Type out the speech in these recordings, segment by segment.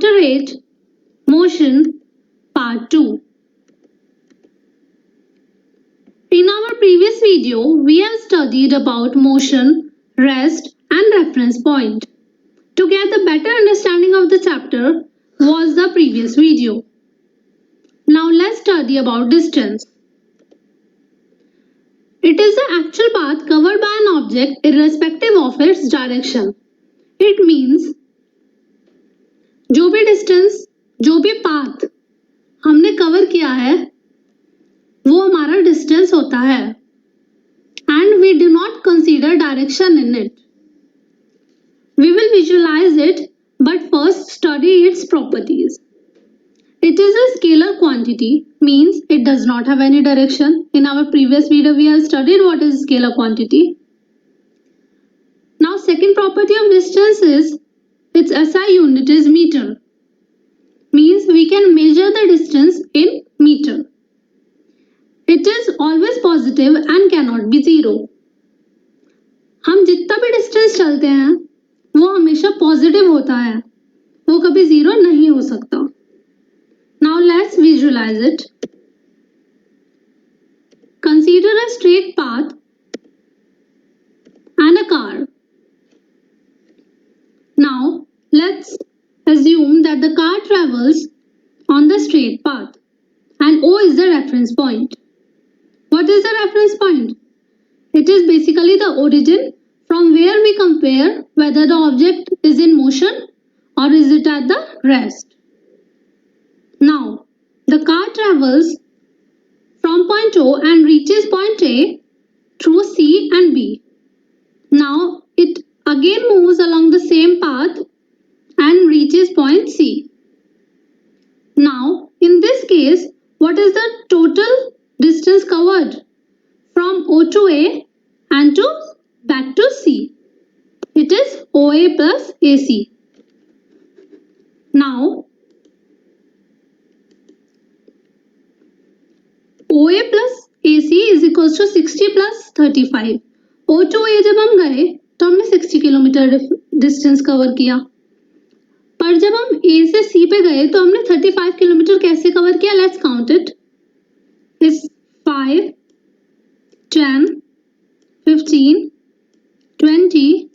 Chapter 8 Motion Part 2. In our previous video, we have studied about motion, rest and reference point. To get the better understanding of the chapter was the previous video. Now let's study about distance. It is the actual path covered by an object irrespective of its direction. It means जो भी distance, जो भी path हमने cover किया है वो हमारा distance होता है and we do not consider direction in it. We will visualize it but first study its properties. It is a scalar quantity, means it does not have any direction. In our previous video we have studied what is scalar quantity. Now second property of distance is its SI unit is meter, means we can measure the distance in meter. It is always positive and cannot be zero. हम जितना भी distance चलते हैं वो हमेशा positive होता है, वो कभी जीरो नहीं हो सकता. Now let's visualize it. Consider a straight path and a car. Now let's assume that the car travels on the straight path and O is the reference point. What is the reference point? It is basically the origin from where we compare whether the object is in motion or is it at the rest. Now, the car travels from point O and reaches point A through C and B. Now, it again moves along the same path and reaches point C. Now, in this case, what is the total distance covered from O to A and back to C? It is OA plus AC. Now, OA plus AC is equals to 60 plus 35. O to A जब हम गए तो हमने 60 kilometre distance cover किया, पर जब हम A से C पे गए तो हमने 35 किलोमीटर कैसे कवर किया? Let's count it. Is 5, 10, 15, 20,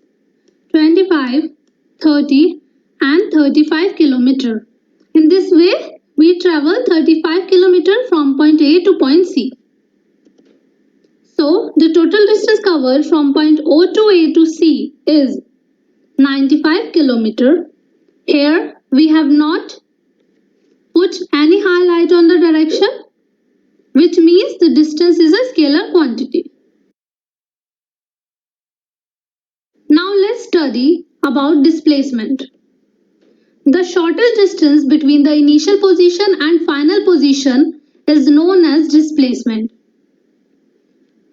25, 30 and 35 kilometer. In this way, we travel 35 kilometer from point A to point C. So, the total distance covered from point O to A to C is 95 kilometer. Here, we have not put any highlight on the direction, which means the distance is a scalar quantity. Now let's study about displacement. The shortest distance between the initial position and final position is known as displacement.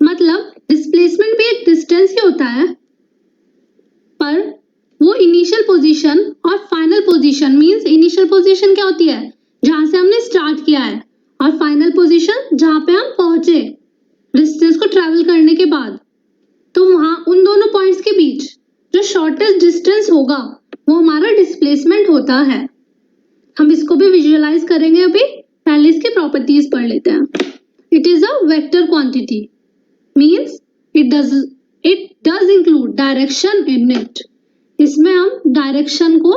मतलब displacement भी एक distance ही होता है, पर वो initial position और final position means initial position क्या होती है? जहाँ से हमने start किया है, और final position जहाँ पे हम पहुँचे distance को travel करने के बाद. तो वहाँ उन दोनों पॉइंट्स के बीच जो शॉर्टेस्ट डिस्टेंस होगा वो हमारा डिस्प्लेसमेंट होता है. हम इसको भी विजुअलाइज करेंगे. अभी पहले इसकी प्रॉपर्टीज पढ़ लेते हैं. It is a vector quantity, means it does include direction in it. इसमें हम डायरेक्शन को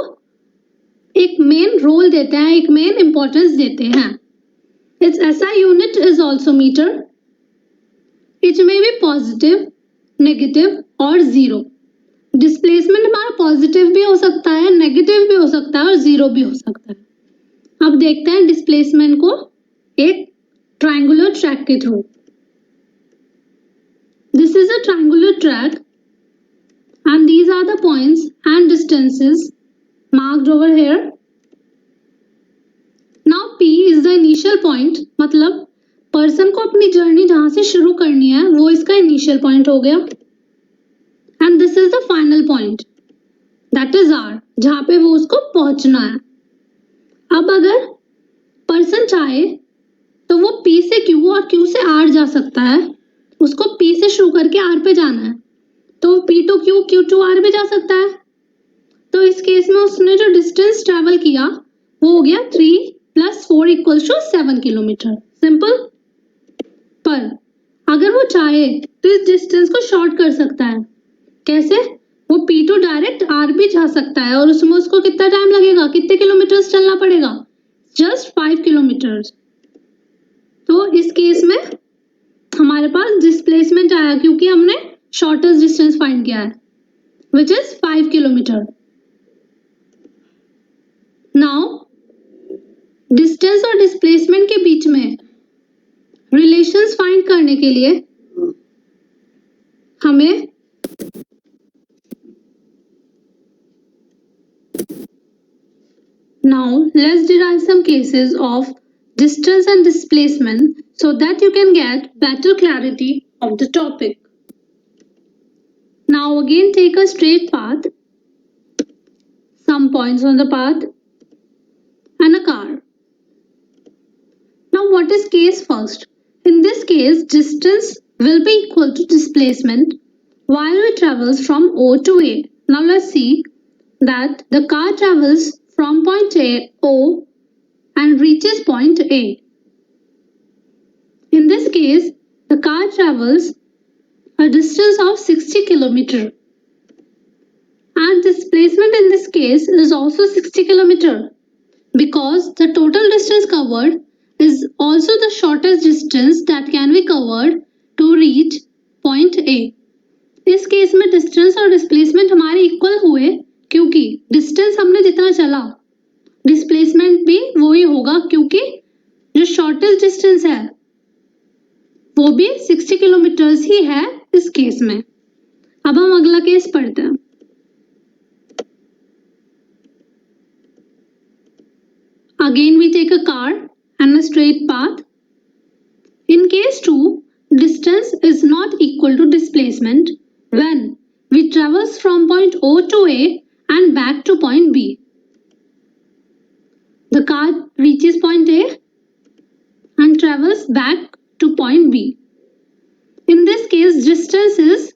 एक मेन रोल देते हैं, एक मेन इंपॉर्टेंस देते हैं. Its SI unit is also metre. It may be positive, negative और जीरो. डिस्प्लेसमेंट हमारा पॉजिटिव भी हो सकता है, नेगेटिव भी हो सकता है और जीरो भी हो सकता है. अब देखते हैं डिस्प्लेसमेंट को एक ट्रायंगुलर ट्रैक के through. This is a triangular track and these are the points and distances marked over here. Now P is the initial point, मतलब पर्सन को अपनी जर्नी जहां से शुरू करनी है वो इसका इनिशियल पॉइंट हो गया. And this is the final point, that is R, जहाँ पे वो उसको पहुंचना है. अब अगर पर्सन चाहे तो वो P से Q और Q से R जा सकता है. उसको P से शुरू करके R पे जाना है तो P to Q, Q to R भी जा सकता है. तो इस केस में उसने जो डिस्टेंस ट्रेवल किया वो हो गया 3 + 4 = 7 किलोमीटर। सिंपल। पर अगर वो चाहे तो इस डिस्टेंस को शॉर्ट कर सकता है। कैसे? वो P2 डायरेक्ट R भी जा सकता है और उसमें उसको कितना टाइम लगेगा, कितने किलोमीटर्स चलना पड़ेगा? Just 5 kilometres. तो इस केस में हमारे पास डिस्प्लेसमेंट आया क्योंकि हमने शॉर्टेस्ट डिस्टेंस फाइंड किया है, which is 5 kilometre. Now distance और डिस्प्लेसमेंट के बीच में रिलेशंस फाइंड करने के लिए हमें now let's derive some cases of distance and displacement so that you can get better clarity of the topic. Now again take a straight path, some points on the path and a car. Now what is case first? In this case, distance will be equal to displacement while it travels from O to A. Now let's see that the car travels from point A, O, and reaches point A. In this case, the car travels a distance of 60 km and displacement in this case is also 60 km because the total distance covered is also the shortest distance that can be covered to reach point A. इस case में distance और displacement हमारे equal हुए क्योंकि distance हमने जितना चला displacement भी वही होगा क्योंकि जो शॉर्टेस्ट डिस्टेंस है वो भी 60 किलोमीटर्स ही है इस केस में। अब हम अगला केस पढ़ते हैं। Again we take a car and a straight path. In case 2, distance is not equal to displacement when we travels from point O to A and back to point B. The car reaches point A and travels back to point B. In this case, distance is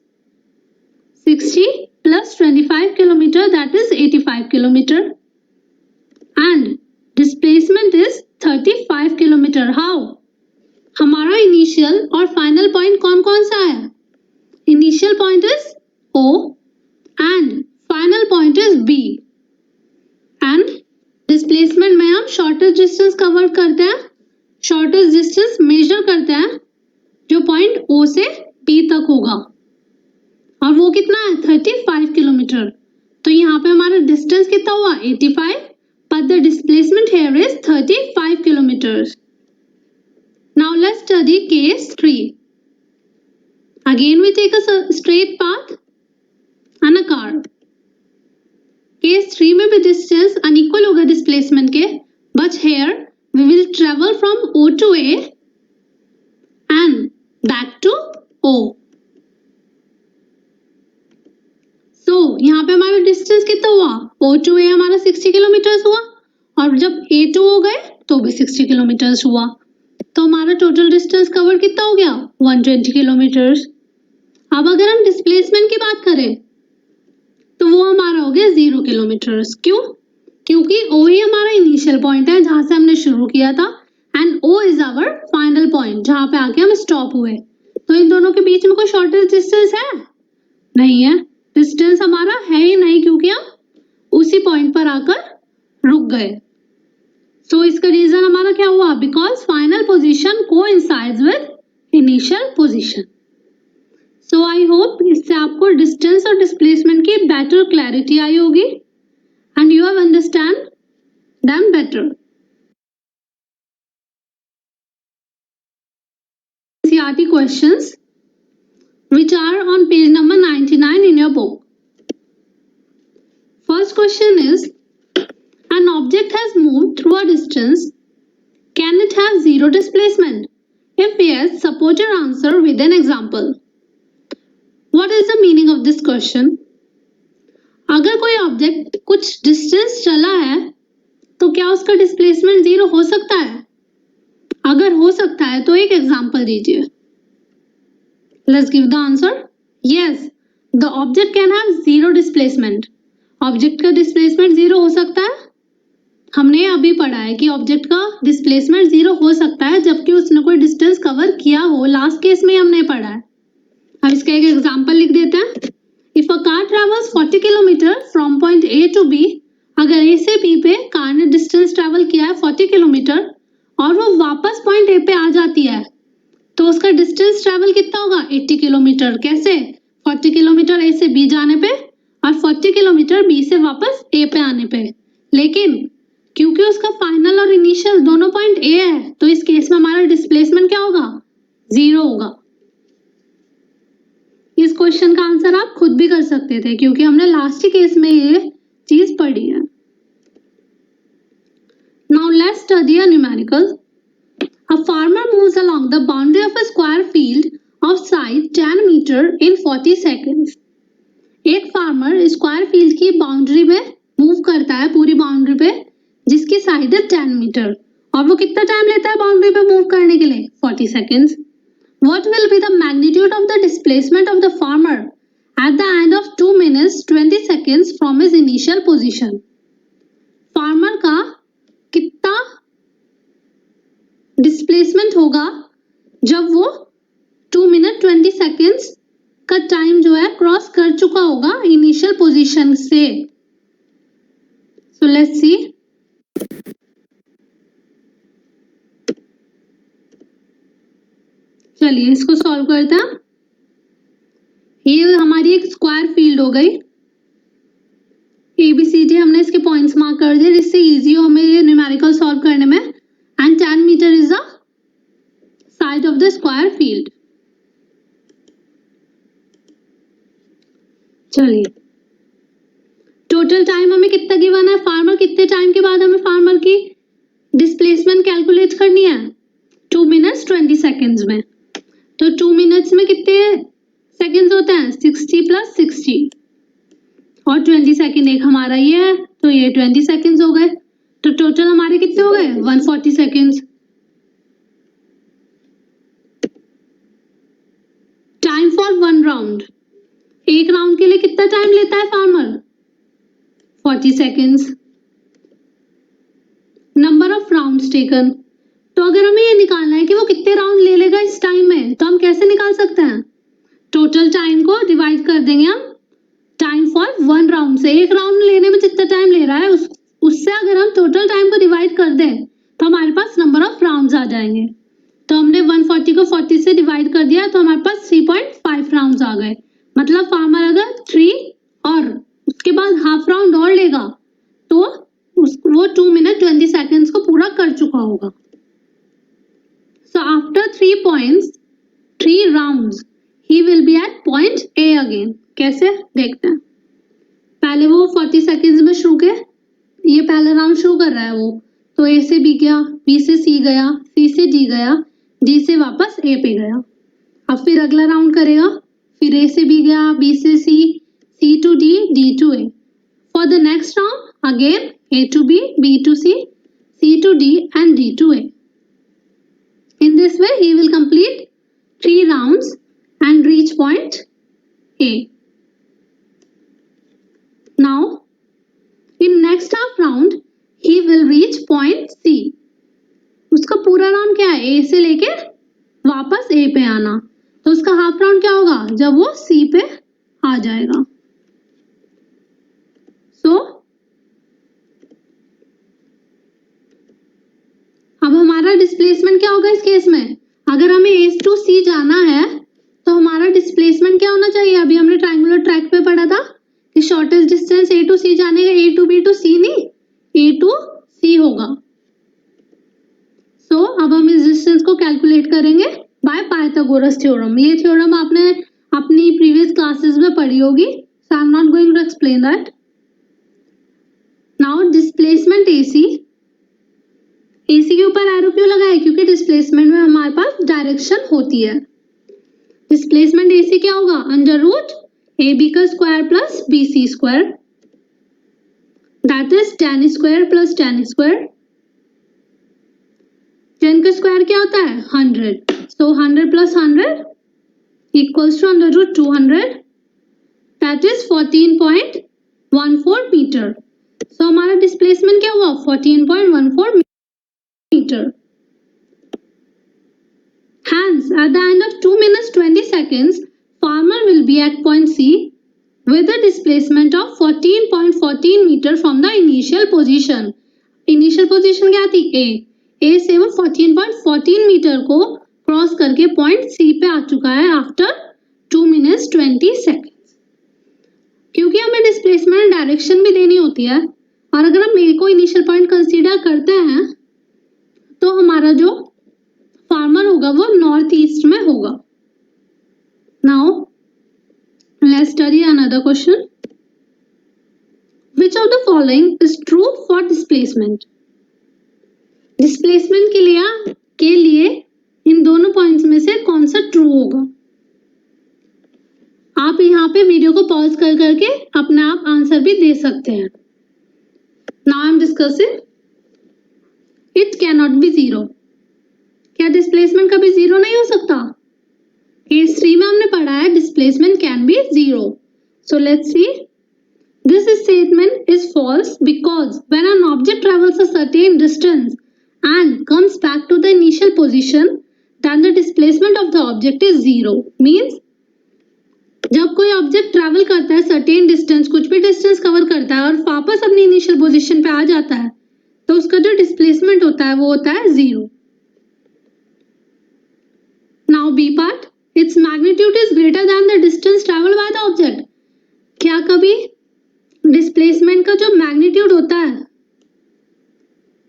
60 plus 25 kilometer, that is 85 kilometer, and displacement is 35 kilometer. How? हमारा initial और final point कौन कौन सा है? Initial point is O and final point is B and displacement में हम shortest distance cover करते हैं, शॉर्टेस्ट डिस्टेंस मेजर करते हैं जो पॉइंट O से B तक होगा और वो कितना है 35 किलोमीटर। तो यहाँ पे हमारा डिस्टेंस कितना हुआ 85 but the displacement here is 35 kilometers. Now let's study case 3. Again we take a straight path and a car. Case 3 में भी distance unequal होगा displacement के, but here we will travel from O to A and back to O. So यहाँ पे हमारा distance कितना हुआ O to A हमारा 60 किलोमीटर्स हुआ और जब A to O गए तो भी 60 किलोमीटर्स हुआ, तो हमारा टोटल डिस्टेंस कवर कितना हो गया 120 किलोमीटर्स। अब अगर हम डिस्प्लेसमेंट की बात करें तो वो हमारा हो गया 0 किलोमीटर्स। क्यों? क्योंकि O ही हमारा इनिशियल पॉइंट है जहां से हमने शुरू किया था and O is our final point जहां पे आके हम स्टॉप हुए। तो इन दोनों के बीच में कोई शॉर्टेस्ट डिस्टेंस है? नहीं है, डिस्टेंस हमारा है ही नहीं क्योंकि हम उसी पॉइंट पर आकर रुक गए। So इसका रीजन हमारा क्या हुआ? Because final position coincides with initial position. So I hope इससे आपको डिस्टेंस और डिस्प्लेसमेंट की बेटर क्लैरिटी आई होगी and you have understand them better. NCERT questions which are on page number 99 in your book. First question is, an object has moved through a distance. Can it have zero displacement? If yes, support your answer with an example. What is the meaning of this question? अगर कोई object कुछ distance चला है तो क्या उसका displacement zero हो सकता है? अगर हो सकता है तो एक एग्जांपल दीजिए। Let's give the answer. Yes, the object can have zero displacement. Object का डिस्प्लेसमेंट जीरो हो सकता है। हमने अभी पढ़ा है कि ऑब्जेक्ट का डिस्प्लेसमेंट 0 हो सकता है जबकि उसने कोई डिस्टेंस कवर किया हो, लास्ट केस में हमने पढ़ा है। अब इसका एक एग्जांपल लिख देते हैं। If a car travels 40 kilometre from point A to B, अगर ए से बी पे कार ने डिस्टेंस ट्रेवल किया है 40 किलोमीटर और वो वापस पॉइंट ए पे आ जाती है, तो उसका डिस्टेंस ट्रेवल कितना होगा? 80 किलोमीटर। कैसे? 40 किलोमीटर ए से बी जाने पे और 40 किलोमीटर बी से वापस ए पे आने पे। लेकिन क्योंकि उसका फाइनल और इनिशियल दोनों पॉइंट ए है, तो इस केस में हमारा डिस्प्लेसमेंट क्या होगा? 0 होगा। इस क्वेश्चन का आंसर आप खुद भी कर सकते थे क्योंकि हमने लास्ट केस में ये चीज पढ़ी है। Now let's study a numerical. A farmer moves along the boundary of a square field of size 10 meter in 40 seconds. एक फार्मर स्क्वायर फील्ड की बाउंड्री में मूव करता है, पूरी बाउंड्री पे, जिसकी साइज है 10 मीटर, और वो कितना टाइम लेता है बाउंड्री पे मूव करने के लिए? 40 seconds. What will be the magnitude of the displacement of the farmer at the end of 2 minutes 20 seconds from his initial position? Farmer का कितना डिस्प्लेसमेंट होगा जब वो 2 मिनट 20 सेकेंड्स का टाइम जो है क्रॉस कर चुका होगा इनिशियल पोजीशन से। So let's see. चलिए इसको सॉल्व करते हैं। ये हमारी एक स्क्वायर फील्ड हो गई, ABCD हमने इसके पॉइंट्स मार्क कर दिए जिससे इजी हो हमें ये न्यूमेरिकल सॉल्व करने में। And 10 metre is the side of the square field. चलिए टोटल टाइम हमें कितना गिवन है? फार्मर कितने टाइम के बाद हमें फार्मर की डिस्प्लेसमेंट कैलकुलेट करनी है? 2 मिनट्स 20 सेकेंड्स में। तो 2 मिनट्स में कितने सेकेंड्स होते हैं? 60 प्लस 60 और 20 सेकेंड एक हमारा ये है, तो ये 20 सेकेंड्स हो गए। तो टोटल हमारे कितने हो गए? 140 सेकेंड्स। टाइम फॉर 1 राउंड, एक राउंड के लिए कितना टाइम लेता है farmer? 40 seconds. Number of rounds taken, तो अगर हमें ये निकालना है कि वो कितने राउंड ले लेगा इस टाइम में, तो हम कैसे निकाल सकते हैं? टोटल टाइम को डिवाइड कर देंगे हम टाइम फॉर 1 राउंड से। एक राउंड लेने में जितना टाइम ले रहा है उससे अगर हम टोटल टाइम को डिवाइड कर दें तो हमारे पास नंबर ऑफ राउंड्स आ जाएंगे। तो हमने 140 को 40 से डिवाइड कर दिया तो हमारे पास 3.5 राउंड्स आ गए। मतलब फार्मर अगर 3 और उसके बाद हाफ राउंड और लेगा तो वो 2 मिनट 20 सेकेंड्स को पूरा कर चुका होगा। So after 3 rounds he will be at point A again. कैसे देखते हैं। पहले वो 40 सेकेंड्स में शुरू के ये पहला राउंड शुरू कर रहा है वो, तो ए से बी गया, बी से सी गया, सी से डी गया, डी से वापस ए पे गया। अब फिर अगला राउंड करेगा, फिर ए से बी गया, बी से C, C to D, D to A. For the next round again A to B to C to D and D to A. In this way he will complete 3 rounds and reach point A. Now in next half round he will reach point C. उसका पूरा round क्या है? A से लेके वापस A पे आना। तो उसका हाफ राउंड क्या होगा? जब वो C पे आ जाएगा। So अब हमारा डिस्प्लेसमेंट क्या होगा इस केस में? अगर हमें A टू C जाना है तो हमारा डिस्प्लेसमेंट क्या होना चाहिए? अभी हमने ट्रायंगुलर ट्रैक पे पढ़ा था कि shortest distance A to C जाने का A to B to C नहीं, A टू C होगा। सो अब हम इस डिस्टेंस को कैलकुलेट करेंगे बाय पाइथागोरस थ्योरम। ये थ्योरम आपने अपनी प्रीवियस क्लासेस में पढ़ी होगी, so I am not going to explain that. Now displacement AC के ऊपर एरो क्यों लगा है? क्योंकि डिस्प्लेसमेंट में हमारे पास डायरेक्शन होती है। डिस्प्लेसमेंट AC क्या होगा? अंडर रूट AB का square plus BC square, that is tan square plus tan square. 10 का स्क्वायर क्या होता है? 100। So 100 plus 100 equals to under root 200, that is 14.14 metre. So हमारा डिस्प्लेसमेंट क्या हुआ 14.14 metre. Hence, at the end of 2 minutes 20 seconds, farmer will be at point C with a displacement of 14.14 meter from the initial position. Initial position क्या थी A. A से वो 14.14 metre को cross करके point C पे आ चुका है after 2 minutes 20 seconds. क्योंकि हमें डिस्प्लेसमेंट डायरेक्शन भी देनी होती है और अगर हम A को इनिशियल पॉइंट कंसीडर करते हैं तो हमारा जो फार्मर होगा वो नॉर्थ ईस्ट में होगा. Now let's study another question. Which of the following is true for displacement? Displacement के लिए इन दोनों पॉइंट्स में से कौन सा ट्रू होगा? आप यहाँ पे वीडियो को पॉज कर करके अपने आप आंसर भी दे सकते हैं. Now I am discussing. It can not be zero. क्या डिस्प्लेसमेंट कभी जीरो नहीं हो सकता? केस 3 में हमने पढ़ा है displacement can B zero. So let's see. This statement is false because when an object travels a certain distance and comes back to the initial position, then the displacement of the object is zero. Means जब कोई object travel करता है certain distance, कुछ भी distance cover करता है और वापस अपनी इनिशियल पोजीशन पे आ जाता है तो उसका जो डिस्प्लेसमेंट होता है वो होता है zero. Now B part. Its magnitude is greater than the distance travelled by the object. क्या कभी डिस्प्लेसमेंट का जो मैग्नीट्यूड होता है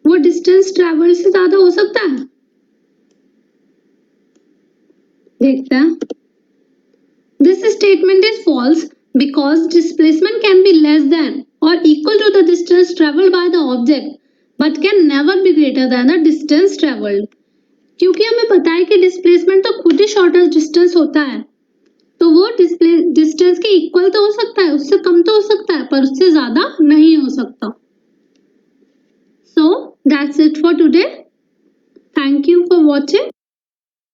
वो डिस्टेंस ट्रैवल से ज्यादा हो सकता है? देखते हैं. This statement is false because displacement can be less than or equal to the distance travelled by the object but can never be greater than the distance travelled. क्योंकि हमें पता है कि डिस्प्लेसमेंट तो खुद ही शॉर्टेस्ट डिस्टेंस होता है तो वो डिस्टेंस के इक्वल तो हो सकता है, उससे कम तो हो सकता है पर उससे ज्यादा नहीं हो सकता. So that's it for today. Thank you for watching.